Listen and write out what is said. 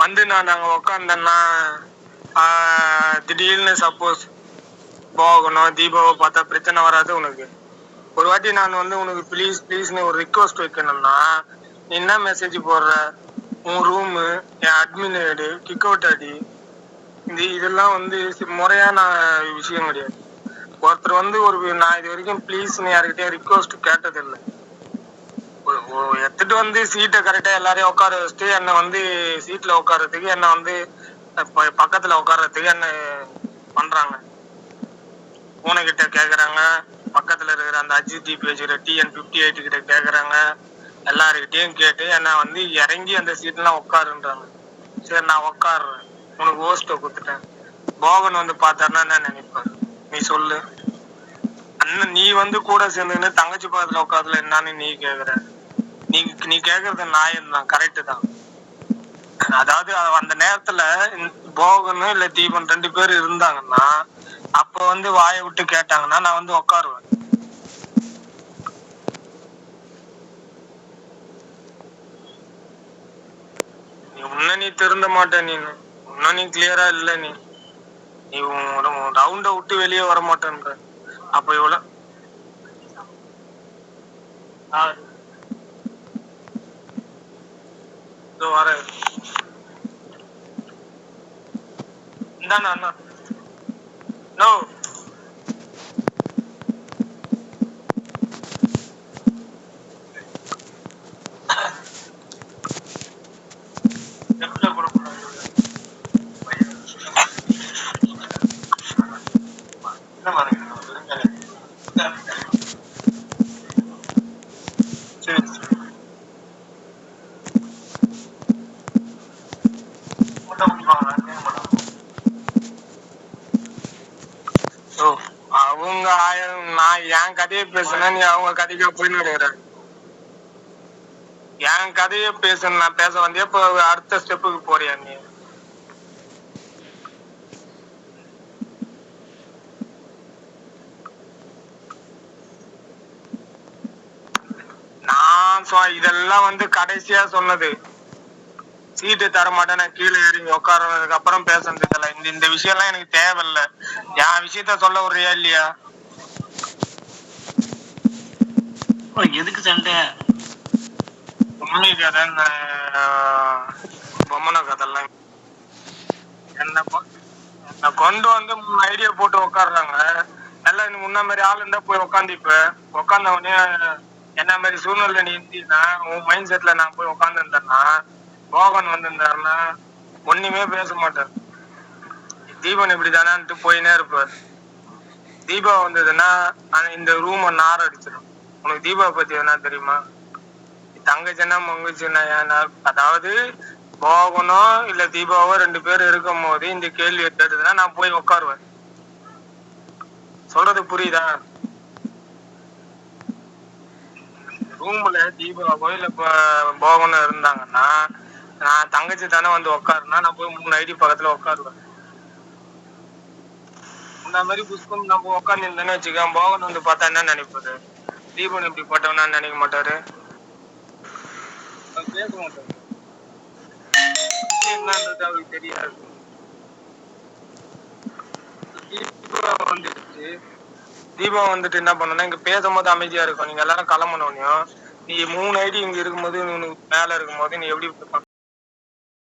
வந்து நான் அங்க உக்காந்தேன்னா திடீர்னு சப்போஸ் போகணும் தீபாவை பார்த்தா பிரச்சனை வராது உனக்கு. ஒரு வாட்டி நான் வந்து உனக்கு ப்ளீஸ்னு ஒரு ரிக்வஸ்ட் வைக்கணும்னா நீ என்ன மெசேஜ் போடுற? உன் ரூமு, என் admin ID, kick out ID, இதெல்லாம் வந்து முறையான விஷயம் கிடையாது. ஒருத்தர் வந்து நான் இது வரைக்கும் ப்ளீஸ்னு யாருக்கிட்டே ரிக்வஸ்ட் கேட்டதில்லை. எடுத்துட்டு வந்து சீட்டை கரெக்டா எல்லாரையும் உட்கார வச்சுட்டு என்னை வந்து சீட்ல உட்காரத்துக்கு என்ன வந்து பக்கத்துல உட்கார்றதுக்கு என்ன பண்றாங்க. பூனைகிட்ட கேக்குறாங்க, பக்கத்துல இருக்கிற அந்த HTP வச்சுக்கிற TN58 கிட்ட கேக்குறாங்க, எல்லாருக்கிட்டையும் கேட்டு என்ன வந்து இறங்கி அந்த சீட்லாம் உட்காருன்றாங்க. சரி நான் உட்காடுறேன், உனக்கு ஹோஸ்ட கொடுத்துட்டேன். போகன் வந்து பார்த்தாருன்னா என்ன நினைப்பாரு நீ சொல்லு. அண்ணன் நீ வந்து கூட சேர்ந்துன்னு தங்கச்சி பாதத்துல உட்காதுல என்னன்னு நீ கேக்குற. நீ கேக்குறது நியாயம் தான், கரெக்டு தான். அதாவது அந்த நேரத்துல போகன் இல்ல தீபன் 2 பேர் இருந்தாங்கன்னா அப்ப வந்து வாயை விட்டு கேட்டாங்கன்னா நான் வந்து உட்காருவேன். நீ திருந்த மாட்டேன், நீ கிளியரா இல்ல, நீ ரவுண்ட விட்டு வெளியே வர மாட்டேன்ற. அப்ப இவ்வளவு வர அண்ணா நோ அவங்க நான் என் கதையை பேசுனா நீ அவங்க கதைக்கா போயின்னு என் கதையை பேசணும். நான் பேச வந்தே இப்ப அடுத்த ஸ்டெப்புக்கு போறியா நீ? நான் இதெல்லாம் வந்து கடைசியா சொன்னது. சீட்டு தர மாட்டேன், நான் கீழே இறங்கி உட்காரதுக்கு அப்புறம் பேசுறதுக்கு இல்ல. இந்த விஷயம் எல்லாம் எனக்கு தேவையில்லை. என் விஷயத்த சொல்ல விடுறியா இல்லையா? எதுக்கு சண்டை? உண்மை கதை, பொம்மன கதைலாம் என்ன கொண்டு வந்து 3 ஐடியா போட்டு உட்காடுறாங்க. எல்லாம் முன்ன மாதிரி ஆள் இருந்தா போய் உட்காந்துப்ப. உட்காந்த உடனே என்ன மாதிரி சூழ்நிலை நீ இருந்தீங்கன்னா உன் மைண்ட் செட்ல நான் போய் உட்காந்து இருந்தேன்னா போகன் வந்திருந்தாருன்னா ஒண்ணுமே பேச மாட்டார். தீபன் இப்படிதானான்ட்டு போயினே இருப்பார். தீபா வந்ததுன்னா இந்த ரூம் நார அடிச்சிடும். உனக்கு தீபா பத்தி என்ன தெரியுமா? தங்கச்சின்னா மங்கச்சின்னா அதாவது போகணும் இல்ல தீபாவோ 2 பேர் இருக்கும் போது இந்த கேள்வி கேட்டதுன்னா நான் போய் உட்காருவேன். சொல்றது புரியுதா? ரூம்ல தீபாவோ இல்ல போகணும் இருந்தாங்கன்னா நான் தங்கச்சி தானே வந்து உட்காருனா நான் போய் 3 ஐடி பக்கத்துல உட்காருவேன். இந்த மாதிரி புஷ்பம் நம்ம உட்காந்து இருந்தேன்னு வச்சுக்க, போகன் வந்து பார்த்தா என்ன நினைப்பாரு? தீபன் இப்படி பட்டவனா நினைக்க மாட்டாரு, பேச மாட்டாரு. என்னன்றது அவருக்கு தெரியாது. தீபா வந்துட்டு என்ன பண்ணனா இங்க பேசும்போது அமைதியா இருக்கும். நீங்க எல்லாரும் கிளம்பணும். நீ 3 ஐடி இங்க இருக்கும்போது மேல இருக்கும்போது நீ எப்படி